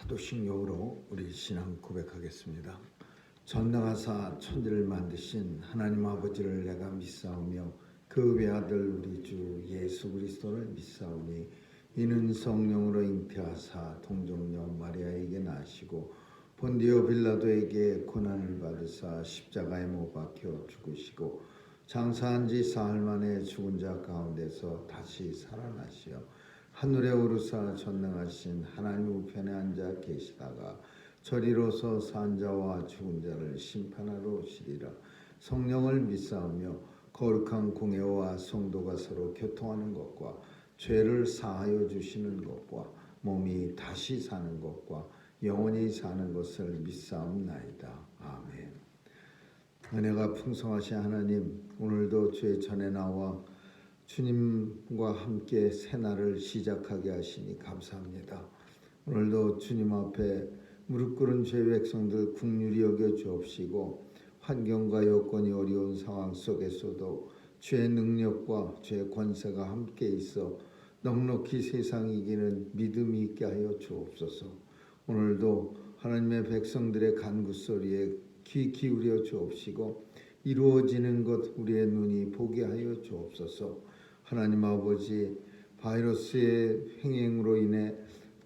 사도신경으로 우리 신앙 고백하겠습니다. 전능하사 천지를 만드신 하나님 아버지를 내가 믿사오며 그 외아들 우리 주 예수 그리스도를 믿사오니 이는 성령으로 잉태하사 동정녀 마리아에게 나시고 본디오 빌라도에게 고난을 받으사 십자가에 못 박혀 죽으시고 장사한 지 사흘 만에 죽은 자 가운데서 다시 살아나시어 하늘에 오르사 전능하신 하나님 우편에 앉아 계시다가 저리로서 산 자와 죽은 자를 심판하러 오시리라. 성령을 믿사오며 거룩한 공회와 성도가 서로 교통하는 것과 죄를 사하여 주시는 것과 몸이 다시 사는 것과 영원히 사는 것을 믿사옵나이다. 아멘. 은혜가 풍성하신 하나님, 오늘도 주의 전에 나와 주님과 함께 새날을 시작하게 하시니 감사합니다. 오늘도 주님 앞에 무릎 꿇은 죄 백성들 긍휼히 여겨 주옵시고 환경과 여건이 어려운 상황 속에서도 주의 능력과 주의 권세가 함께 있어 넉넉히 세상 이기는 믿음이 있게 하여 주옵소서. 오늘도 하나님의 백성들의 간구 소리에 귀 기울여 주옵시고 이루어지는 것 우리의 눈이 보게 하여 주옵소서. 하나님 아버지, 바이러스의 횡행으로 인해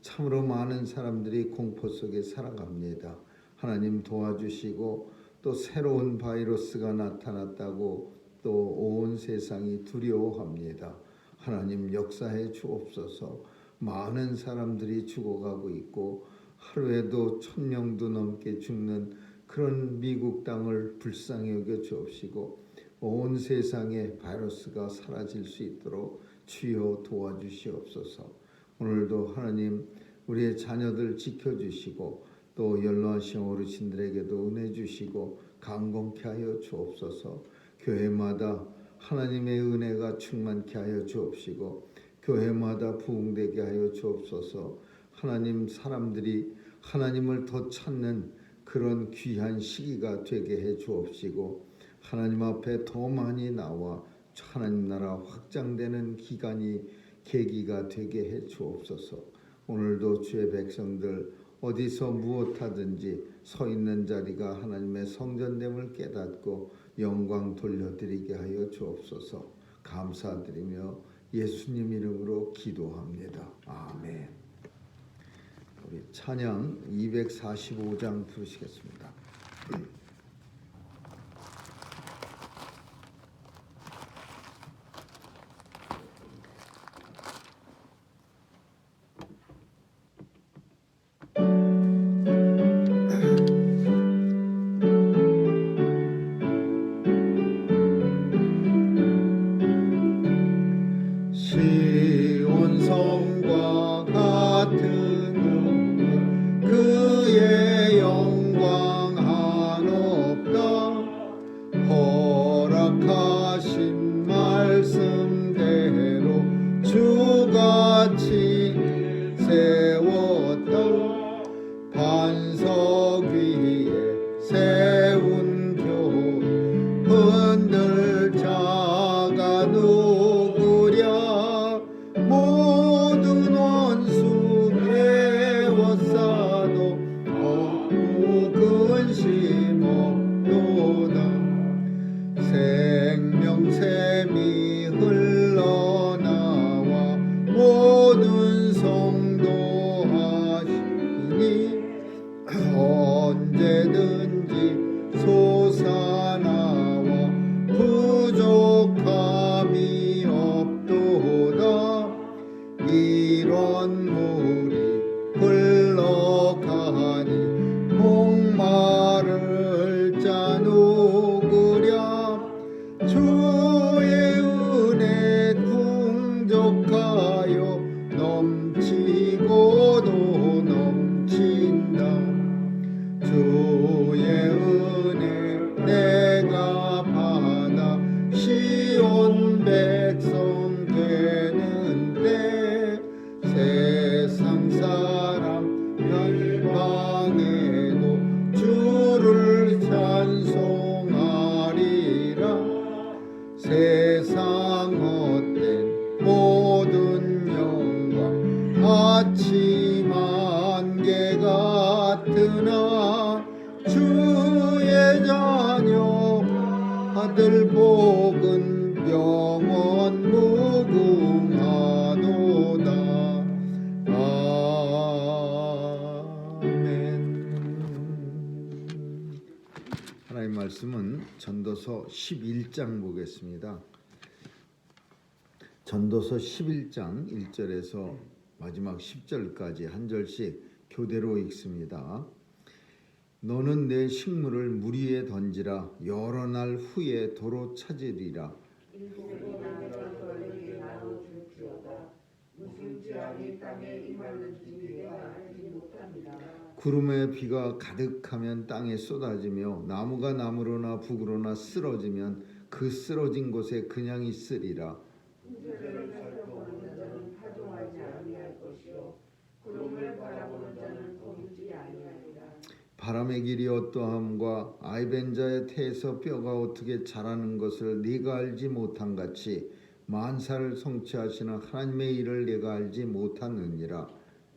참으로 많은 사람들이 공포 속에 살아갑니다. 하나님 도와주시고 또 새로운 바이러스가 나타났다고 또 온 세상이 두려워합니다. 하나님 역사해 주옵소서. 많은 사람들이 죽어가고 있고 하루에도 1000명도 넘게 죽는 그런 미국 땅을 불쌍히 여겨 주옵시고 온 세상에 바이러스가 사라질 수 있도록 주여 도와주시옵소서. 오늘도 하나님 우리의 자녀들 지켜주시고 또 연로하신 어르신들에게도 은혜 주시고 강건케 하여 주옵소서. 교회마다 하나님의 은혜가 충만케 하여 주옵시고 교회마다 부흥되게 하여 주옵소서. 하나님 사람들이 하나님을 더 찾는 그런 귀한 시기가 되게 해 주옵시고 하나님 앞에 더 많이 나와 하나님 나라 확장되는 계기가 되게 해 주옵소서. 오늘도 주의 백성들 어디서 무엇하든지 서 있는 자리가 하나님의 성전됨을 깨닫고 영광 돌려드리게 하여 주옵소서. 감사드리며 예수님 이름으로 기도합니다. 아멘. 우리 찬양 245장 부르시겠습니다. 시온 성과 같은 그의 영광 한없다. 허락하신 말씀대로 주같이 세웠다. 반석 위에 세운 교회 흔들 자가 누구랴. 모든 원수 메워싸도 없고 근심 없도다. 생명샘이 흘러나와 모든 성도 하시니 언제든지 솟아나와 부족함이 없도다. 이런 물이 흘러가니 목마를 자 누구랴. 주의 은혜 풍족하여 넘치고도 넘친다. 주의 은혜 내가 받아 시온 백성 되는 때 세상 사람 열방에도 주를 찬송하리라. 세상 헛된 모든 영광 아침 안개가 있으나 주의 자녀 아들 복은 영원 무궁하도다. 아멘. 하나님 말씀은 전도서 11장 보겠습니다. 전도서 11장 1절에서 마지막 10절까지 한 절씩 교대로 읽습니다. 너는 내 식물을 물 위에 던지라. 여러 날 후에 도로 찾으리라. 구름에 비가 가득하면 땅에 쏟아지며 나무가 나무로나 북으로나 쓰러지면 그 쓰러진 곳에 그냥 있으리라. 풍세를 살펴보는 자는 파종하지 아니할 것이요 구름을 바라보는 자는 거두지 아니하리라. 바람의 길이 어떠함과 아이벤자의 태에서 뼈가 어떻게 자라는 것을 네가 알지 못한 같이 만사를 성취하시는 하나님의 일을 내가 알지 못하느니라.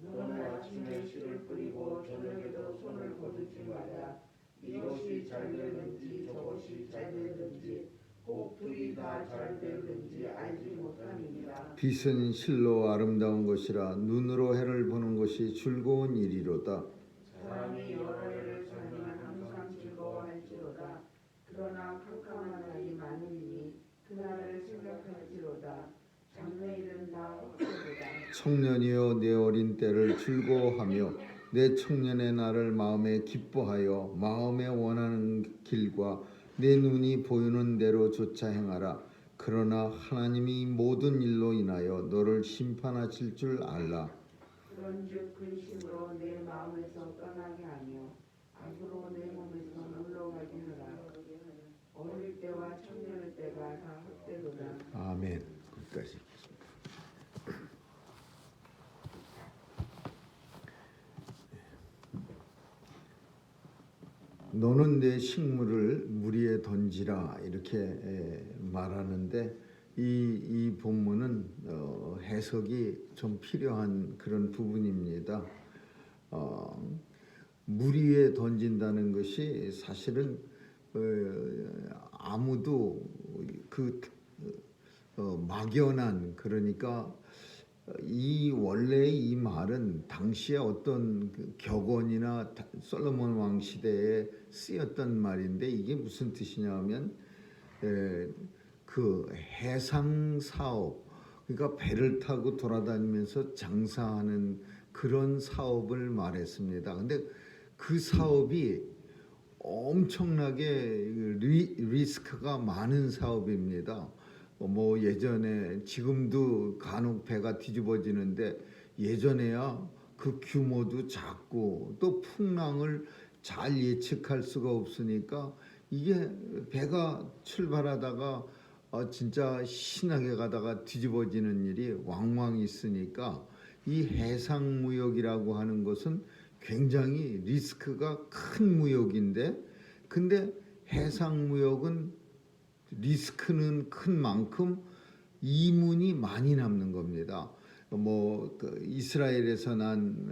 너는 아침에 씨를 뿌리고 저녁에도 손을 거두지 마라. 이것이 잘 되는지 저것이 잘 되는지 혹 둘이 다 잘 되는지 알지 못함이니라. 빛은 실로 아름다운 것이라. 눈으로 해를 보는 것이 즐거운 일이로다. 사람이 여러 해를 살면 항상 즐거워할지로다. 그러나 캄캄한 날이 많으니 그날을 생각할지로다. 장래일은 다 헛되도다. 청년이여 내 어린 때를 즐거워하며 내 청년의 날을 마음에 기뻐하여 마음에 원하는 길과 내 눈이 보이는 대로 조차 행하라. 그러나 하나님이 모든 일로 인하여 너를 심판하실 줄 알라. 그런즉 근심으로 내 마음에서 떠나게 하며 악으로 내 몸에서 물러가게 하라. 어릴 때와 청년의 때가 다 헛되도다. 아멘. 끝까지. 너는 내 식물을 물 위에 던지라 이렇게 말하는데 이 본문은 해석이 좀 필요한 그런 부분입니다. 물 위에 던진다는 것이 사실은 아무도 막연한 그러니까 원래 이 말은 당시에 어떤 격언이나 솔로몬 왕 시대에 쓰였던 말인데 이게 무슨 뜻이냐면 그 해상 사업 그러니까 배를 타고 돌아다니면서 장사하는 그런 사업을 말했습니다. 근데 그 사업이 엄청나게 리스크가 많은 사업입니다. 뭐 예전에 지금도 간혹 배가 뒤집어지는데 예전에야 그 규모도 작고 또 풍랑을 잘 예측할 수가 없으니까 이게 배가 출발하다가 진짜 신나게 가다가 뒤집어지는 일이 왕왕 있으니까 이 해상무역이라고 하는 것은 굉장히 리스크가 큰 무역인데 근데 해상무역은 리스크는 큰 만큼 이문이 많이 남는 겁니다. 이스라엘에서 난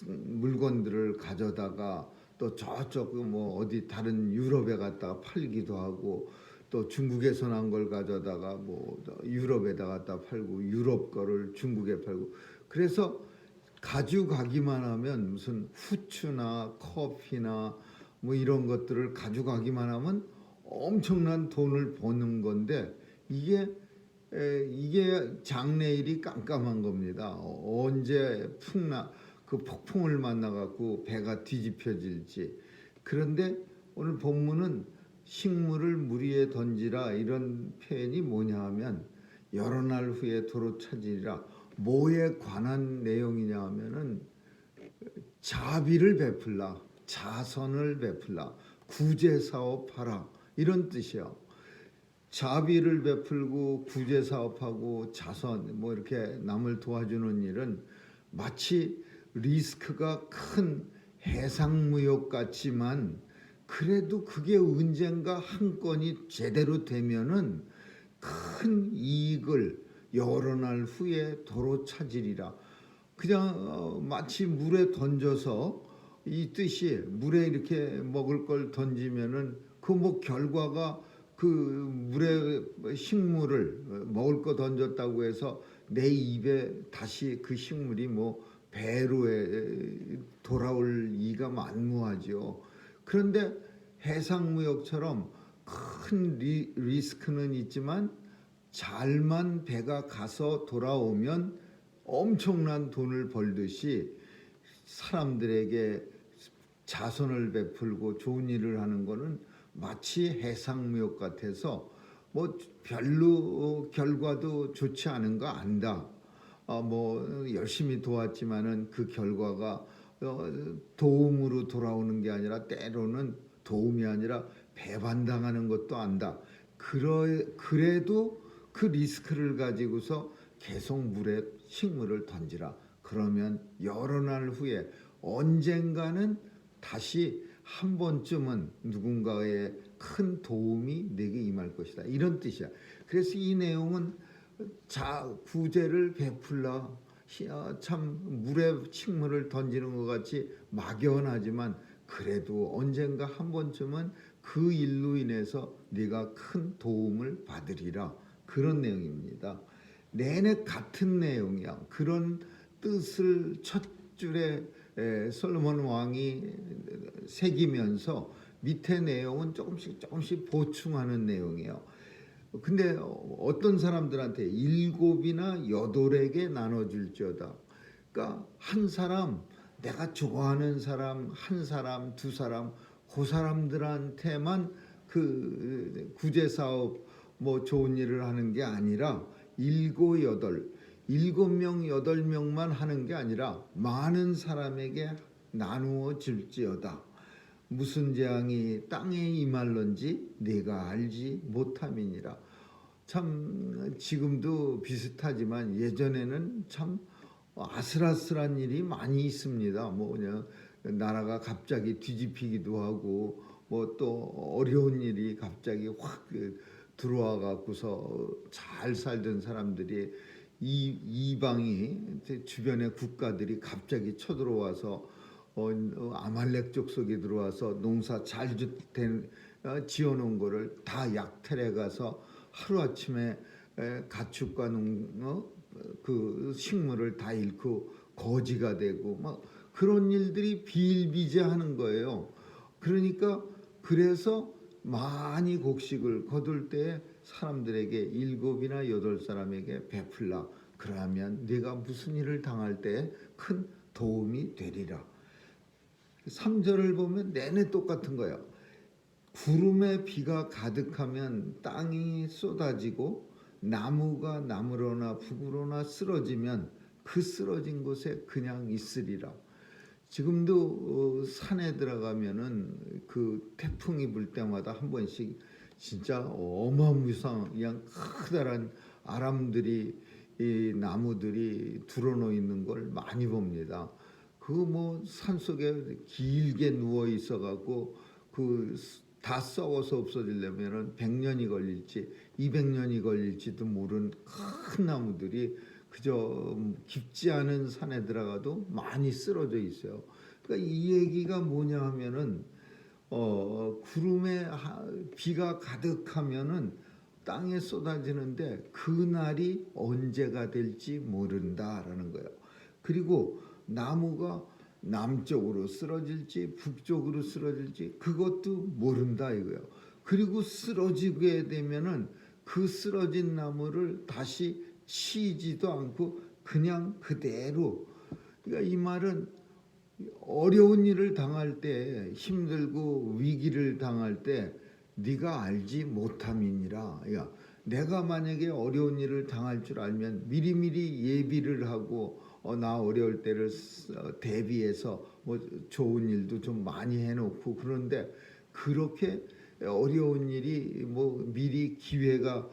물건들을 가져다가 또 저쪽 어디 다른 유럽에 갔다가 팔기도 하고 또 중국에서 난 걸 가져다가 유럽에다 갖다 팔고 유럽 거를 중국에 팔고 그래서 가져가기만 하면 무슨 후추나 커피나 이런 것들을 가져가기만 하면 엄청난 돈을 버는 건데 이게 장래일이 깜깜한 겁니다. 언제 그 폭풍을 만나갖고 배가 뒤집혀질지. 그런데 오늘 본문은 식물을 물 위에 던지라 이런 표현이 뭐냐 하면 여러 날 후에 도로 찾으리라. 뭐에 관한 내용이냐 하면은 자비를 베풀라, 자선을 베풀라, 구제사업하라 이런 뜻이요. 자비를 베풀고 구제사업하고 자선 이렇게 남을 도와주는 일은 마치 리스크가 큰 해상무역 같지만 그래도 그게 언젠가 한 건이 제대로 되면은 큰 이익을 여러 날 후에 도로 찾으리라. 그냥 마치 물에 던져서 이 뜻이 물에 이렇게 먹을 걸 던지면은 그 뭐 결과가 그 물에 식물을 먹을 거 던졌다고 해서 내 입에 다시 그 식물이 뭐 배로에 돌아올 이가 만무하죠. 그런데 해상무역처럼 큰 리스크는 있지만 잘만 배가 가서 돌아오면 엄청난 돈을 벌듯이 사람들에게 자선을 베풀고 좋은 일을 하는 거는 마치 해상무역 같아서 뭐 별로 결과도 좋지 않은 거 안다. 뭐 열심히 도왔지만은 그 결과가 도움으로 돌아오는 게 아니라 때로는 도움이 아니라 배반당하는 것도 안다. 그래도 그 리스크를 가지고서 계속 물에 식물을 던지라. 그러면 여러 날 후에 언젠가는 다시 한 번쯤은 누군가의 큰 도움이 내게 임할 것이다. 이런 뜻이야. 그래서 이 내용은 구제를 베풀라. 참 물에 식물을 던지는 것 같이 막연하지만 그래도 언젠가 한 번쯤은 그 일로 인해서 네가 큰 도움을 받으리라. 그런 내용입니다. 내내 같은 내용이야. 그런 뜻을 첫 줄에 솔로몬 왕이 새기면서 밑에 내용은 조금씩 보충하는 내용이에요. 근데 어떤 사람들한테 7이나 8에게 나눠줄지어다. 그러니까 한 사람, 내가 좋아하는 사람, 한 사람, 두 사람, 그 사람들한테만 그 구제사업 뭐 좋은 일을 하는 게 아니라 7, 8, 7명, 8명만 하는 게 아니라 많은 사람에게 나누어 줄지어다. 무슨 재앙이 땅에 임할런지 내가 알지 못함이니라. 참 지금도 비슷하지만 예전에는 참 아슬아슬한 일이 많이 있습니다. 뭐냐 나라가 갑자기 뒤집히기도 하고 뭐 또 어려운 일이 갑자기 확 들어와 갖고서 잘 살던 사람들이 이방이 주변의 국가들이 갑자기 쳐들어와서 아말렉 족속이 들어와서 농사 잘 지어놓은 거를 다 약탈해 가서 하루아침에 가축과 그 식물을 다 잃고 거지가 되고 막 그런 일들이 비일비재하는 거예요. 그러니까 그래서 많이 곡식을 거둘 때 사람들에게 7이나 8사람에게 베풀라. 그러면 네가 무슨 일을 당할 때 큰 도움이 되리라. 3절을 보면 내내 똑같은 거예요. 구름에 비가 가득하면 땅이 쏟아지고 나무가 나무로나 북으로나 쓰러지면 그 쓰러진 곳에 그냥 있으리라. 지금도 산에 들어가면은 그 태풍이 불 때마다 한 번씩 진짜 어마무상한 커다란 아람들이 이 나무들이 드러놓여 있는 걸 많이 봅니다. 그 뭐 산속에 길게 누워 있어 갖고 그 다 썩어서 없어지려면은 100년이 걸릴지 200년이 걸릴지도 모르는 큰 나무들이 그저 깊지 않은 산에 들어가도 많이 쓰러져 있어요. 그러니까 이 얘기가 뭐냐 하면은 구름에 비가 가득하면은 땅에 쏟아지는데 그 날이 언제가 될지 모른다라는 거예요. 그리고 나무가 남쪽으로 쓰러질지 북쪽으로 쓰러질지 그것도 모른다 이거예요. 그리고 쓰러지게 되면은 그 쓰러진 나무를 다시 치지도 않고 그냥 그대로. 그러니까 이 말은 어려운 일을 당할 때, 힘들고 위기를 당할 때 네가 알지 못함이니라. 그러니까 내가 만약에 어려운 일을 당할 줄 알면 미리미리 예비를 하고 나 어려울 때를 대비해서 뭐 좋은 일도 좀 많이 해놓고 그런데 그렇게 어려운 일이 뭐 미리 기회가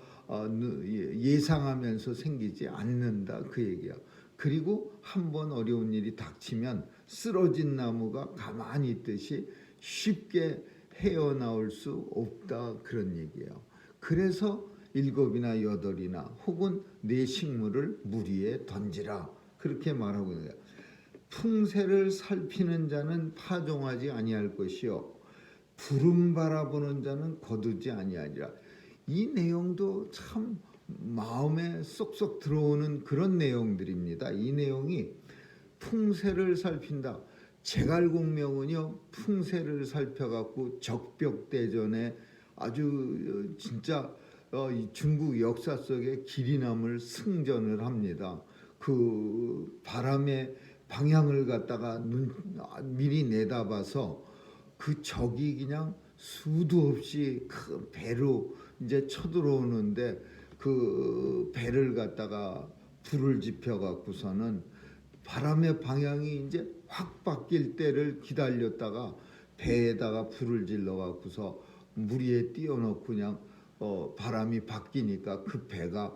예상하면서 생기지 않는다 그 얘기야. 그리고 한번 어려운 일이 닥치면 쓰러진 나무가 가만히 있듯이 쉽게 헤어나올 수 없다 그런 얘기예요. 그래서 7이나 8이나 혹은 네 식물을 물 위에 던지라 그렇게 말하고 있는 거예요. 풍세를 살피는 자는 파종하지 아니할 것이요 구름 바라보는 자는 거두지 아니하리라. 이 내용도 참 마음에 쏙쏙 들어오는 그런 내용들입니다. 이 내용이 풍세를 살핀다. 제갈공명은요 풍세를 살펴갖고 적벽대전에 아주 진짜 이 중국 역사 속에 길이 남을 승전을 합니다. 그 바람의 방향을 갖다가 미리 내다봐서 그 적이 그냥 수도 없이 큰 배로 이제 쳐들어오는데 그 배를 갖다가 불을 지펴 갖고서는 바람의 방향이 이제 확 바뀔 때를 기다렸다가 배에다가 불을 질러 갖고서 물 위에 띄워놓고 그냥 바람이 바뀌니까 그 배가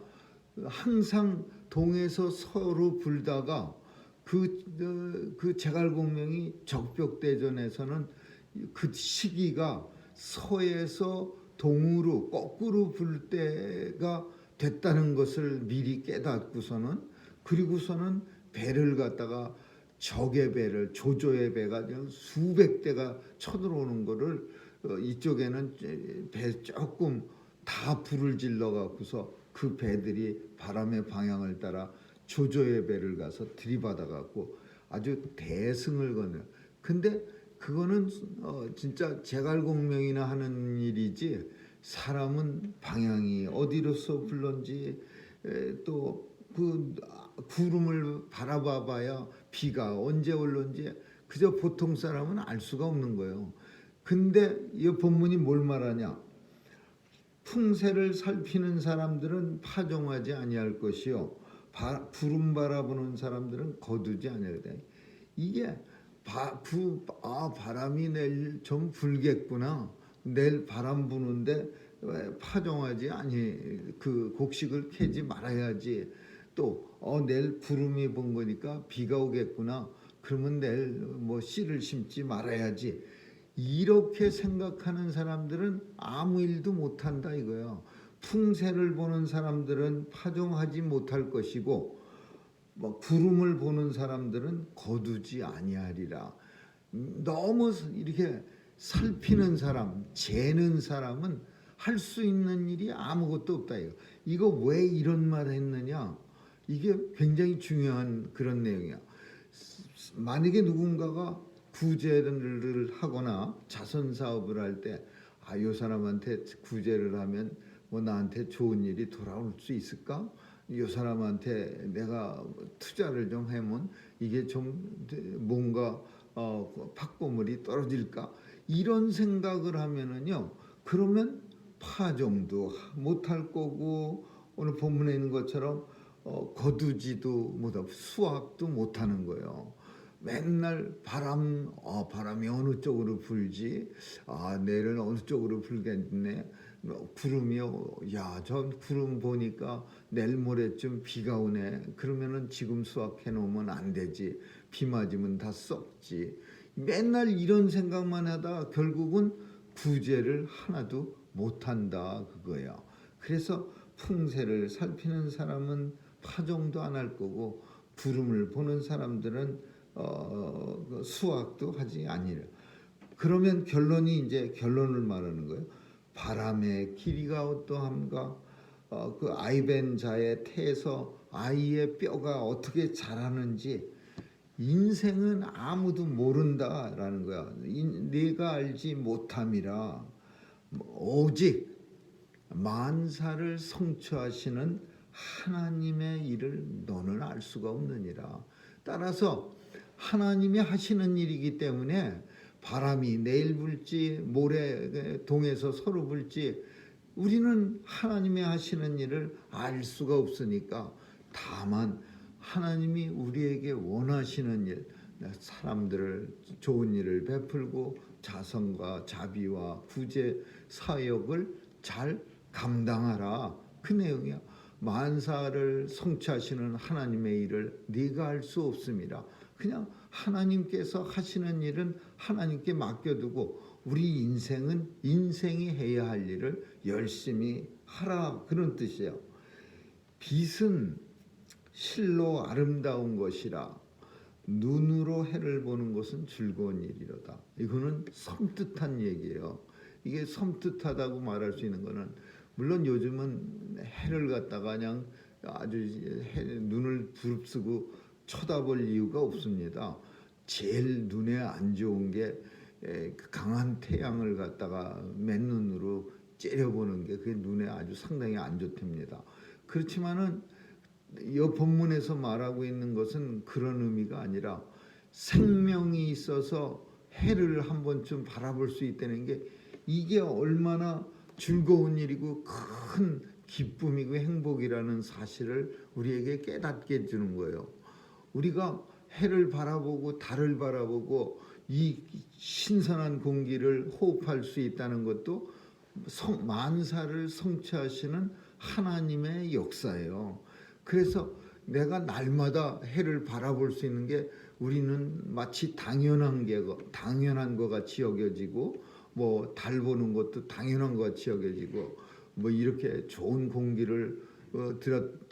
항상 동에서 서로 불다가 그 제갈공명이 적벽대전에서는 그 시기가 서에서 동으로 거꾸로 불 때가 됐다는 것을 미리 깨닫고서는 그리고서는 배를 갖다가 적의 배를 조조의 배가 수백 대가 쳐들어오는 거를 이쪽에는 배 조금 다 불을 질러 갖고서 그 배들이 바람의 방향을 따라 조조의 배를 가서 들이받아 갖고 아주 대승을 거는. 근데 그거는 진짜 제갈공명이나 하는 일이지 사람은 방향이 어디로서 불런지 또 그 구름을 바라봐봐야 비가 언제 올런지 그저 보통 사람은 알 수가 없는 거예요. 근데 이 본문이 뭘 말하냐? 풍세를 살피는 사람들은 파종하지 아니할 것이요 구름 바라보는 사람들은 거두지 아니하리라. 이게 바람이 내일 좀 불겠구나. 내일 바람 부는데 파종하지 아니 그 곡식을 캐지 말아야지. 또 내일 구름이 본 거니까 비가 오겠구나. 그러면 내일 뭐 씨를 심지 말아야지. 이렇게 생각하는 사람들은 아무 일도 못한다 이거예요. 풍세를 보는 사람들은 파종하지 못할 것이고 구름을 보는 사람들은 거두지 아니하리라. 너무 이렇게 살피는 사람, 재는 사람은 할 수 있는 일이 아무것도 없다 이거 왜 이런 말을 했느냐? 이게 굉장히 중요한 그런 내용이야. 만약에 누군가가 구제를 하거나 자선 사업을 할 때 이 사람한테 구제를 하면 뭐 나한테 좋은 일이 돌아올 수 있을까? 이 사람한테 내가 투자를 좀 하면 이게 좀 뭔가 팍고물이 떨어질까? 이런 생각을 하면은요. 그러면 파종도 못할 거고 오늘 본문에 있는 것처럼 거두지도 못하고 수확도 못하는 거예요. 맨날 바람이 어느 쪽으로 불지 내일은 어느 쪽으로 불겠네. 구름이요. 저 구름 보니까 내일 모레쯤 비가 오네. 그러면은 지금 수확해 놓으면 안 되지. 비 맞으면 다 썩지. 맨날 이런 생각만 하다 결국은 구제를 하나도 못한다 그거야. 그래서 풍세를 살피는 사람은 파종도 안 할 거고 구름을 보는 사람들은 수확도 하지 아니라. 그러면 결론을 말하는 거예요. 바람의 길이가 어떠함과 그 아이벤 자의 태에서 아이의 뼈가 어떻게 자라는지 인생은 아무도 모른다라는 거야. 네가 알지 못함이라. 오직 만사를 성취하시는 하나님의 일을 너는 알 수가 없느니라. 따라서 하나님이 하시는 일이기 때문에 바람이 내일 불지 모레 동에서 서로 불지 우리는 하나님이 하시는 일을 알 수가 없으니까 다만 하나님이 우리에게 원하시는 일, 사람들을 좋은 일을 베풀고 자선과 자비와 구제 사역을 잘 감당하라. 그 내용이야. 만사를 성취하시는 하나님의 일을 네가 할 수 없습니다. 그냥 하나님께서 하시는 일은 하나님께 맡겨두고 우리 인생이 해야 할 일을 열심히 하라 그런 뜻이에요. 빛은 실로 아름다운 것이라. 눈으로 해를 보는 것은 즐거운 일이로다. 이거는 섬뜩한 얘기예요. 이게 섬뜩하다고 말할 수 있는 거는 물론 요즘은 해를 갖다가 그냥 아주 눈을 부릅쓰고 쳐다볼 이유가 없습니다. 제일 눈에 안 좋은 게 강한 태양을 갖다가 맨눈으로 째려보는 게 그게 눈에 아주 상당히 안 좋답니다. 그렇지만은 이 본문에서 말하고 있는 것은 그런 의미가 아니라 생명이 있어서 해를 한 번쯤 바라볼 수 있다는 게 이게 얼마나 즐거운 일이고 큰 기쁨이고 행복이라는 사실을 우리에게 깨닫게 해주는 거예요. 우리가 해를 바라보고 달을 바라보고 이 신선한 공기를 호흡할 수 있다는 것도 만사를 성취하시는 하나님의 역사예요. 그래서 내가 날마다 해를 바라볼 수 있는 게 우리는 마치 당연한 것 같이 여겨지고 뭐 달 보는 것도 당연한 것 같이 여겨지고 뭐 이렇게 좋은 공기를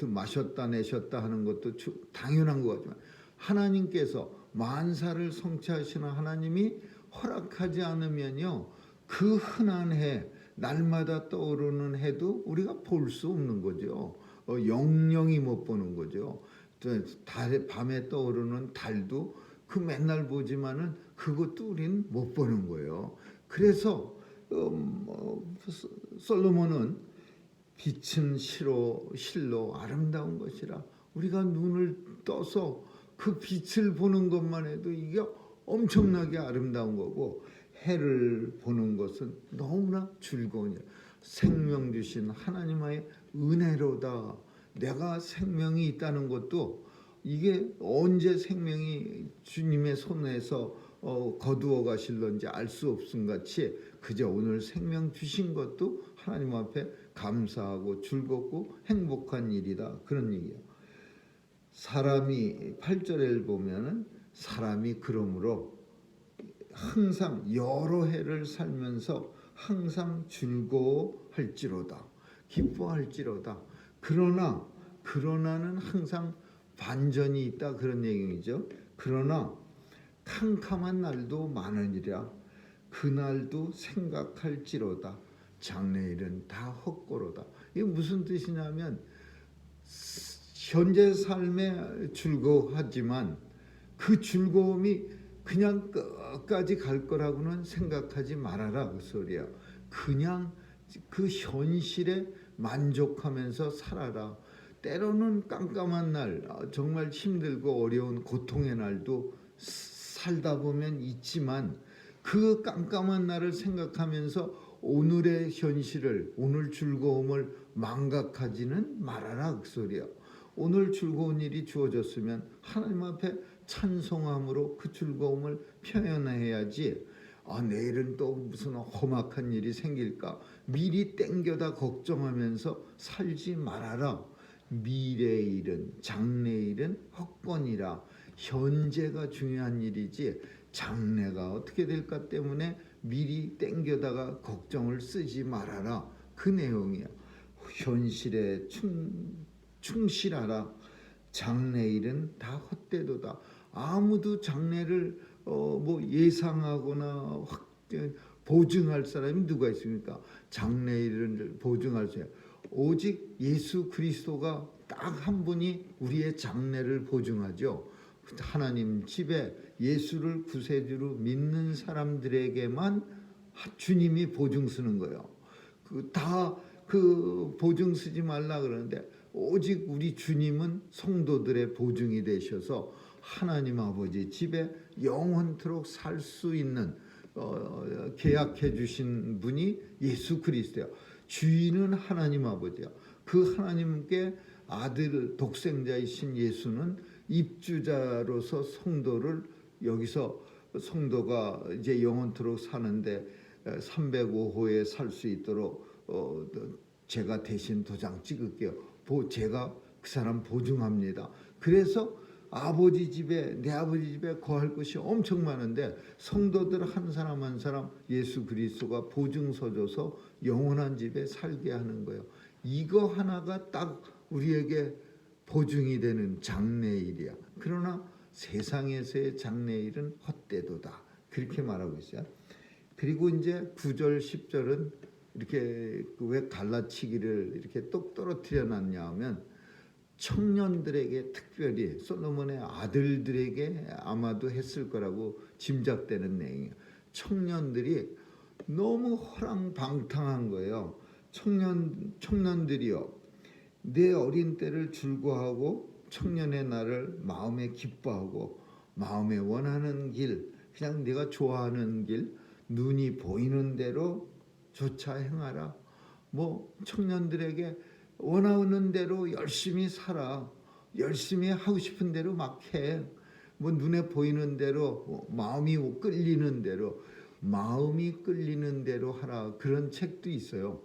마셨다 내셨다 하는 것도 당연한 것 같지만 하나님께서 만사를 성취하시는 하나님이 허락하지 않으면요 그 흔한 해 날마다 떠오르는 해도 우리가 볼 수 없는 거죠. 영영이 못 보는 거죠. 밤에 떠오르는 달도 그 맨날 보지만은 그것도 우리는 못 보는 거예요. 그래서 솔로몬은 빛은 실로 아름다운 것이라 우리가 눈을 떠서 그 빛을 보는 것만 해도 이게 엄청나게 아름다운 거고 해를 보는 것은 너무나 즐거운 일. 생명 주신 하나님의 은혜로다. 내가 생명이 있다는 것도 이게 언제 생명이 주님의 손에서 거두어 가실런지 알 수 없음 같이 그저 오늘 생명 주신 것도 하나님 앞에 감사하고 즐겁고 행복한 일이다. 그런 얘기예요. 사람이 8절에 보면은 사람이 그러므로 항상 여러 해를 살면서 항상 즐거워할지로다. 기뻐할지로다. 그러나는 항상 반전이 있다. 그런 얘기죠. 그러나 캄캄한 날도 많으니라. 그날도 생각할지로다. 장래일은 다 헛고로다. 이게 무슨 뜻이냐면 현재 삶에 즐거워하지만 그 즐거움이 그냥 끝까지 갈 거라고는 생각하지 말아라 그 소리야. 그냥 그 현실에 만족하면서 살아라. 때로는 깜깜한 날, 정말 힘들고 어려운 고통의 날도 살다 보면 있지만 그 깜깜한 날을 생각하면서 오늘의 현실을, 오늘 즐거움을 망각하지는 말아라 그 소리야. 오늘 즐거운 일이 주어졌으면 하나님 앞에 찬송함으로 그 즐거움을 표현해야지. 내일은 또 무슨 험악한 일이 생길까 미리 땡겨다 걱정하면서 살지 말아라. 미래의 일은 장래일은 헛건이라. 현재가 중요한 일이지 장래가 어떻게 될까 때문에 미리 땡겨다가 걱정을 쓰지 말아라. 그 내용이야. 현실에 충실하라. 장래일은 다 헛되도다. 아무도 장래를 예상하거나 보증할 사람이 누가 있습니까? 장래일을 보증할 수 있어요. 오직 예수 그리스도가 딱 한 분이 우리의 장래를 보증하죠. 하나님 집에 예수를 구세주로 믿는 사람들에게만 주님이 보증 쓰는 거예요. 그 보증 쓰지 말라 그러는데 오직 우리 주님은 성도들의 보증이 되셔서 하나님 아버지 집에 영원토록 살 수 있는 계약해 주신 분이 예수 그리스도예요. 주인은 하나님 아버지야. 그 하나님께 아들 독생자이신 예수는 입주자로서 성도를 여기서 성도가 이제 영원토록 사는데 305호에 살 수 있도록 제가 대신 도장 찍을게요. 제가 그 사람 보증합니다. 그래서 내 아버지 집에 거할 것이 엄청 많은데 성도들 한 사람 한 사람 예수 그리스도가 보증서 줘서 영원한 집에 살게 하는 거예요. 이거 하나가 딱 우리에게 보증이 되는 장래일이야. 그러나 세상에서의 장래일은 헛되도다. 그렇게 말하고 있어요. 그리고 이제 9절 10절은 이렇게 왜 갈라치기를 이렇게 똑 떨어뜨려 놨냐 하면 청년들에게 특별히 솔로몬의 아들들에게 아마도 했을 거라고 짐작되는 내용이에요. 청년들이 너무 허랑방탕한 거예요. 청년들이요, 내 어린 때를 즐거워하고 청년의 날을 마음에 기뻐하고 마음에 원하는 길, 그냥 내가 좋아하는 길, 눈이 보이는 대로 조차 행하라. 뭐 청년들에게 원하는 대로 열심히 살아. 열심히 하고 싶은 대로 막 해. 뭐 눈에 보이는 대로, 마음이 끌리는 대로, 마음이 끌리는 대로 하라. 그런 책도 있어요.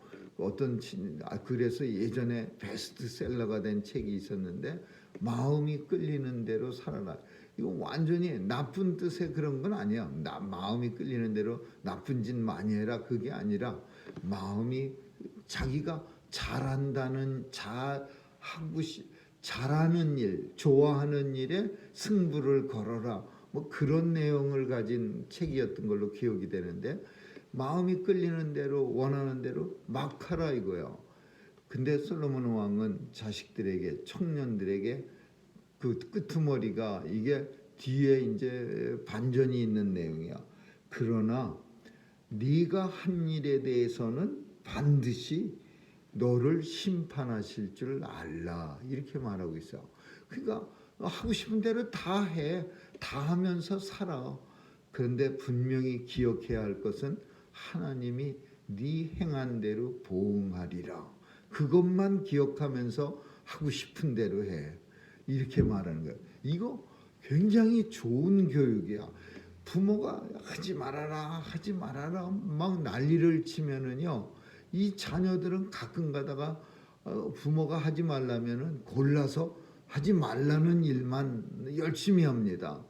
그래서 예전에 베스트셀러가 된 책이 있었는데, 마음이 끌리는 대로 살아라. 이거 완전히 나쁜 뜻의 그런 건 아니야. 마음이 끌리는 대로 나쁜 짓 많이 해라. 그게 아니라 마음이 자기가 잘하는 일, 좋아하는 일에 승부를 걸어라. 뭐 그런 내용을 가진 책이었던 걸로 기억이 되는데, 마음이 끌리는 대로 원하는 대로 막 하라 이거예요. 근데 솔로몬 왕은 자식들에게, 청년들에게 그 끄트머리가 이게 뒤에 이제 반전이 있는 내용이야. 그러나 네가 한 일에 대해서는 반드시 너를 심판하실 줄 알라. 이렇게 말하고 있어. 그러니까 하고 싶은 대로 다 해. 다 하면서 살아. 그런데 분명히 기억해야 할 것은 하나님이 네 행한 대로 보응하리라. 그것만 기억하면서 하고 싶은 대로 해. 이렇게 말하는 거야. 이거 굉장히 좋은 교육이야. 부모가 하지 말아라 막 난리를 치면은요, 이 자녀들은 가끔 가다가 부모가 하지 말라면은 골라서 하지 말라는 일만 열심히 합니다.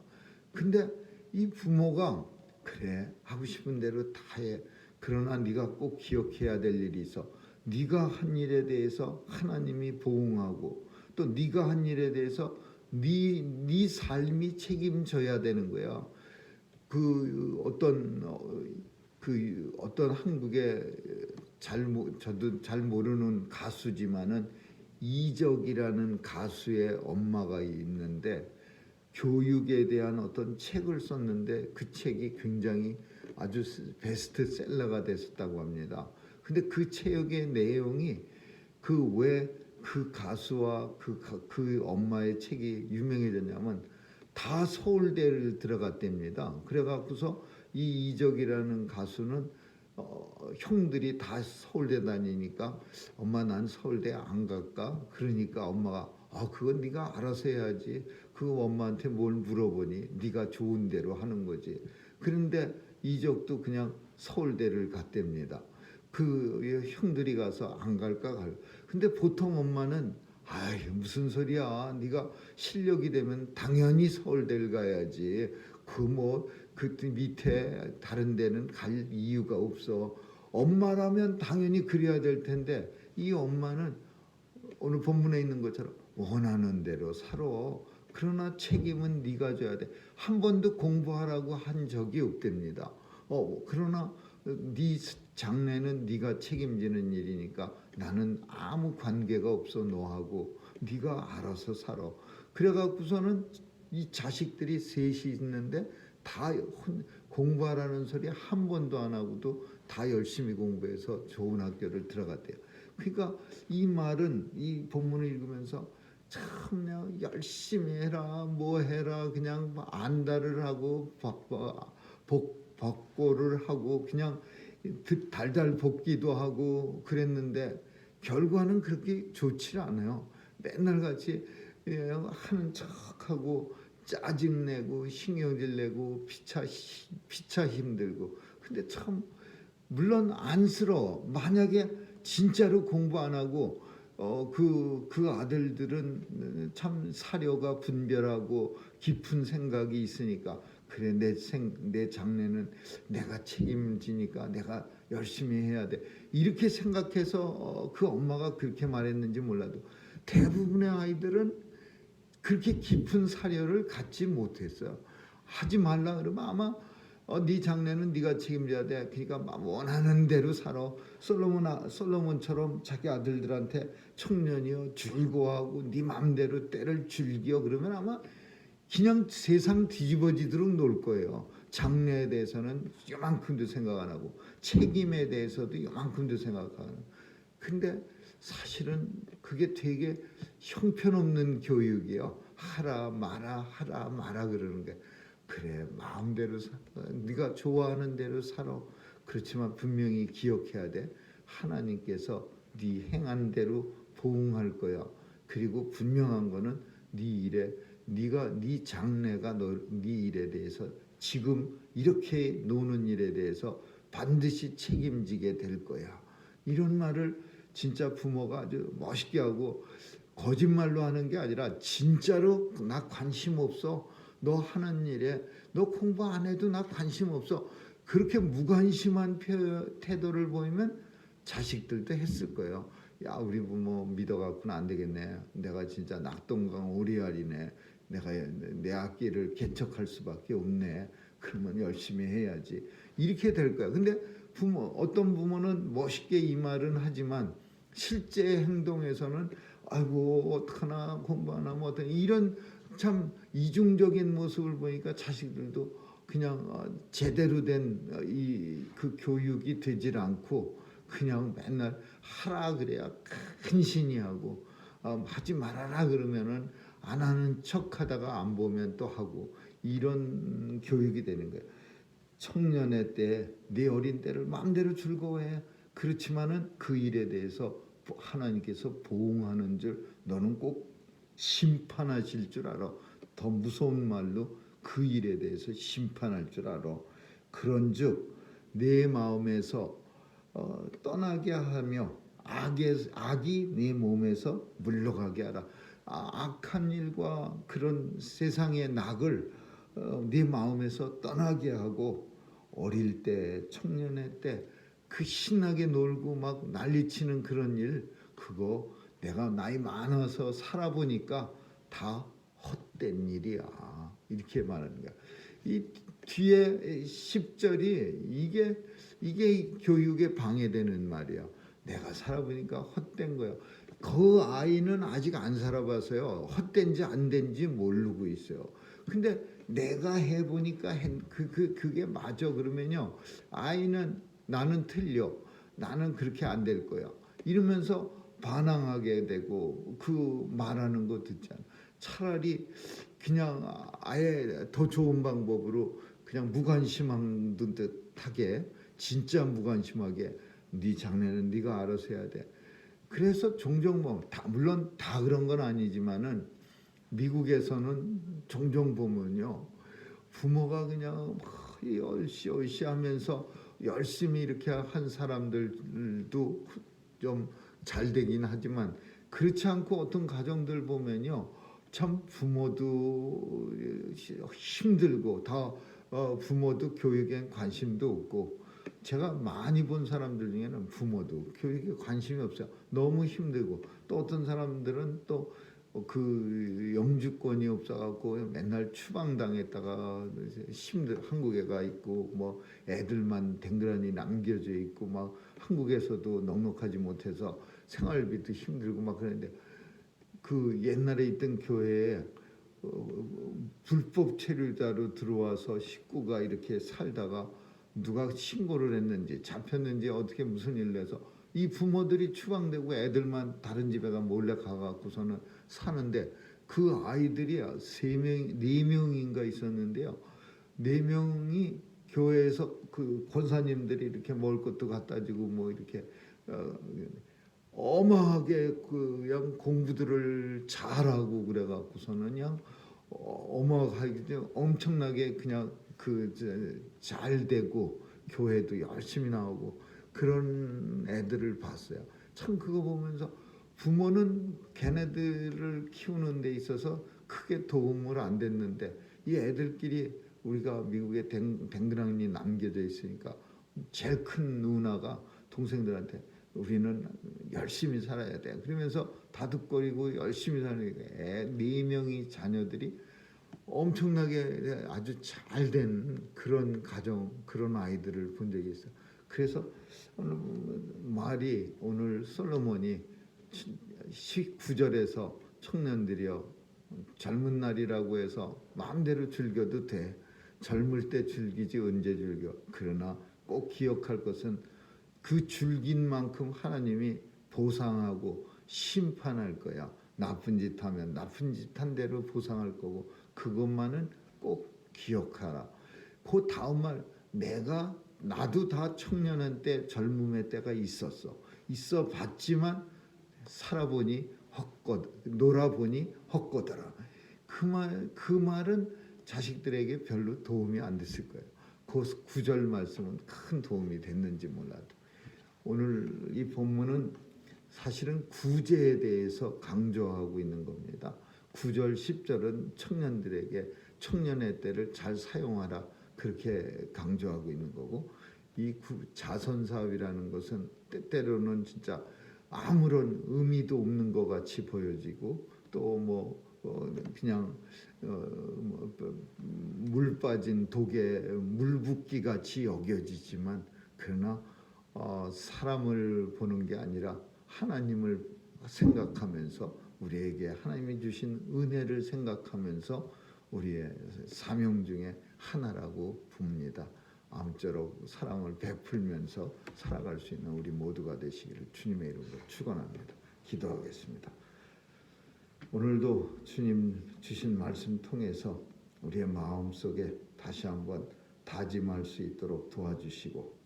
근데 이 부모가 그래 하고 싶은 대로 다 해. 그러나 네가 꼭 기억해야 될 일이 있어. 네가 한 일에 대해서 하나님이 보응하고, 또 네가 한 일에 대해서 네 삶이 책임져야 되는 거야. 어떤 한국의 저도 잘 모르는 가수지만은 이적이라는 가수의 엄마가 있는데, 교육에 대한 어떤 책을 썼는데 그 책이 굉장히 아주 베스트셀러가 됐었다고 합니다. 근데 그 책의 내용이 왜 그 가수와 그 엄마의 책이 유명해졌냐면 다 서울대를 들어갔답니다. 그래갖고서 이 이적이라는 가수는 형들이 다 서울대 다니니까 엄마 난 서울대 안 갈까? 그러니까 엄마가 그건 네가 알아서 해야지. 그 엄마한테 뭘 물어보니, 네가 좋은 대로 하는 거지. 그런데 이적도 그냥 서울대를 갔답니다. 그 형들이 가서 안 갈까 갈. 근데 보통 엄마는 무슨 소리야. 네가 실력이 되면 당연히 서울대를 가야지. 그 밑에 다른 데는 갈 이유가 없어. 엄마라면 당연히 그래야 될 텐데, 이 엄마는 오늘 본문에 있는 것처럼 원하는 대로 살아. 그러나 책임은 네가 져야 돼. 한 번도 공부하라고 한 적이 없답니다. 그러나 네 장래는 네가 책임지는 일이니까 나는 아무 관계가 없어. 너하고 네가 알아서 살아. 그래갖고서는 이 자식들이 셋이 있는데 다 공부하라는 소리 한 번도 안 하고도 다 열심히 공부해서 좋은 학교를 들어갔대요. 그러니까 이 말은, 이 본문을 읽으면서 참 그냥 열심히 해라, 뭐 해라, 그냥 안달을 하고 복고를 하고 그냥 달달 볶기도 하고 그랬는데 결과는 그렇게 좋지 않아요. 맨날 같이 하는 척하고 짜증내고 신경질 내고 피차 힘들고. 근데 참 물론 안쓰러워. 만약에 진짜로 공부 안 하고 그 아들들은 참 사려가 분별하고 깊은 생각이 있으니까, 그래 내 장래는 내가 책임지니까 내가 열심히 해야 돼, 이렇게 생각해서 그 엄마가 그렇게 말했는지 몰라도 대부분의 아이들은 그렇게 깊은 사려를 갖지 못했어요. 하지 말라 그러면 아마 네 장래는 네가 책임져야 돼. 그러니까 막 원하는 대로 살아. 솔로몬처럼 자기 아들들한테 청년이여 즐거워하고 네 마음대로 때를 즐겨 그러면 아마 그냥 세상 뒤집어지도록 놀 거예요. 장래에 대해서는 요만큼도 생각 안 하고 책임에 대해서도 요만큼도 생각 안 하고. 근데 사실은 그게 되게 형편없는 교육이에요. 하라 마라 그러는 게. 그래 마음대로 네가 좋아하는 대로 살아. 그렇지만 분명히 기억해야 돼. 하나님께서 네 행한 대로 보응할 거야. 그리고 분명한 거는 네 일에 네가 네 장래가 네 일에 대해서 지금 이렇게 노는 일에 대해서 반드시 책임지게 될 거야. 이런 말을 진짜 부모가 아주 멋있게 하고 거짓말로 하는 게 아니라 진짜로 나 관심 없어. 너 하는 일에 너 공부 안 해도 나 관심 없어. 그렇게 무관심한 태도를 보이면 자식들도 했을 거예요. 야 우리 부모 믿어갖고는 안 되겠네. 내가 진짜 낙동강 오리알이네. 내가 내 악기를 개척할 수밖에 없네. 그러면 열심히 해야지. 이렇게 될 거야. 근데 어떤 부모는 멋있게 이 말은 하지만 실제 행동에서는 아이고 어떡하나 공부 안 하면 어떡하나 이런 참 이중적인 모습을 보니까 자식들도 그냥 제대로 된 그 교육이 되질 않고 그냥 맨날 하라 그래야 근신이 하고 하지 말아라 그러면은 안 하는 척하다가 안 보면 또 하고 이런 교육이 되는 거예요. 청년의 때 네 어린 때를 마음대로 즐거워해. 그렇지만은 그 일에 대해서 하나님께서 보응하는 줄 너는 꼭 심판하실 줄 알아. 더 무서운 말로 그 일에 대해서 심판할 줄 알아. 그런즉 내 마음에서 떠나게 하며 악이 네 몸에서 물러가게 하라. 악한 일과 그런 세상의 낙을 네 마음에서 떠나게 하고 어릴 때 청년의 때 그 신나게 놀고 막 난리치는 그런 일 그거 내가 나이 많아서 살아보니까 다 헛된 일이야. 이렇게 말하는 거야. 이 뒤에 10절이 이게 교육에 방해되는 말이야. 내가 살아보니까 헛된 거야. 그 아이는 아직 안 살아봐서요. 헛된지 안 된지 모르고 있어요. 근데 내가 해보니까 그게 맞아 그러면요. 아이는 나는 틀려. 나는 그렇게 안 될 거야. 이러면서 반항하게 되고 그 말하는 거 듣잖아. 차라리 그냥 아예 더 좋은 방법으로 그냥 무관심한 듯하게 진짜 무관심하게 네 장래는 네가 알아서 해야 돼. 그래서 종종 물론 다 그런 건 아니지만은 미국에서는 종종 보면요 부모가 그냥 얼씨 하면서 열심히 이렇게 한 사람들도 좀 잘 되긴 하지만 그렇지 않고 어떤 가정들 보면요 참 부모도 힘들고 다 부모도 교육에 관심도 없고 제가 많이 본 사람들 중에는 부모도 교육에 관심이 없어요. 너무 힘들고 또 어떤 사람들은 또 그 영주권이 없어갖고 맨날 추방당했다가 한국에 가 있고 뭐 애들만 댕그라니 남겨져 있고 막 한국에서도 넉넉하지 못해서 생활비도 힘들고 막 그러는데 그 옛날에 있던 교회에 불법 체류자로 들어와서 식구가 이렇게 살다가 누가 신고를 했는지 잡혔는지 어떻게 무슨 일을 해서 이 부모들이 추방되고 애들만 다른 집에 가 몰래 가갖고서는 사는데 그 아이들이 4명인가 있었는데요. 4명이 교회에서 그 권사님들이 이렇게 먹을 것도 갖다 주고 뭐 이렇게 어마하게 그냥 공부들을 잘하고 그래갖고서는 그냥 어마하게 엄청나게 그냥 잘 되고 교회도 열심히 나오고 그런 애들을 봤어요. 참 그거 보면서 부모는 걔네들을 키우는 데 있어서 크게 도움을 안 됐는데 이 애들끼리 우리가 미국에 댕그랑이 남겨져 있으니까 제일 큰 누나가 동생들한테 우리는 열심히 살아야 돼. 그러면서 다득거리고 열심히 사는 애 4명이 자녀들이 엄청나게 아주 잘된 그런 가정, 그런 아이들을 본 적이 있어요. 그래서 오늘 말이 오늘 솔로몬이 19절에서 청년들이여 젊은 날이라고 해서 마음대로 즐겨도 돼. 젊을 때 즐기지 언제 즐겨. 그러나 꼭 기억할 것은 그 즐긴 만큼 하나님이 보상하고 심판할 거야. 나쁜 짓 하면 나쁜 짓 한 대로 보상할 거고 그것만은 꼭 기억하라. 그 다음 말 나도 다 청년한 때 젊음의 때가 있어 봤지만 살아보니 놀아보니 헛거더라. 그 말은 자식들에게 별로 도움이 안 됐을 거예요. 그 9절 말씀은 큰 도움이 됐는지 몰라도 오늘 이 본문은 사실은 구제에 대해서 강조하고 있는 겁니다. 9절 10절은 청년들에게 청년의 때를 잘 사용하라 그렇게 강조하고 있는 거고 이 자선 사업이라는 것은 때때로는 진짜 아무런 의미도 없는 것 같이 보여지고 또 그냥 물 빠진 독에 물 붓기 같이 여겨지지만 그러나 사람을 보는 게 아니라 하나님을 생각하면서 우리에게 하나님이 주신 은혜를 생각하면서 우리의 사명 중에 하나라고 봅니다. 아무쪼록 사랑을 베풀면서 살아갈 수 있는 우리 모두가 되시기를 주님의 이름으로 축원합니다. 기도하겠습니다. 오늘도 주님 주신 말씀 통해서 우리의 마음속에 다시 한번 다짐할 수 있도록 도와주시고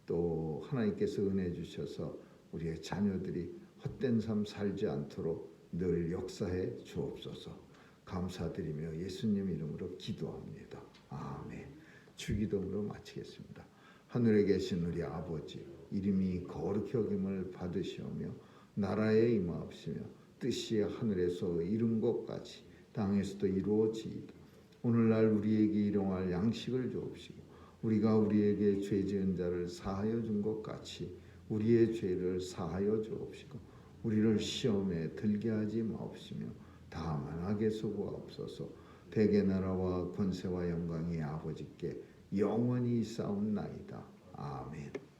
또 하나님께서 은혜 주셔서 우리의 자녀들이 헛된 삶 살지 않도록 늘 역사해 주옵소서. 감사드리며 예수님 이름으로 기도합니다. 아멘. 주기도문으로 마치겠습니다. 하늘에 계신 우리 아버지 이름이 거룩히 여김을 받으시오며 나라에 임하옵시며 뜻이 하늘에서 이룬 것 같이 땅에서도 이루어지이다. 오늘날 우리에게 일용할 양식을 주옵시고 우리가 우리에게 죄 지은 자를 사하여 준 것 같이 우리의 죄를 사하여 주옵시고 우리를 시험에 들게 하지 마옵시며 다만 악에서 구하옵소서. 대개 나라와 권세와 영광이 아버지께 영원히 있사옵나이다. 아멘.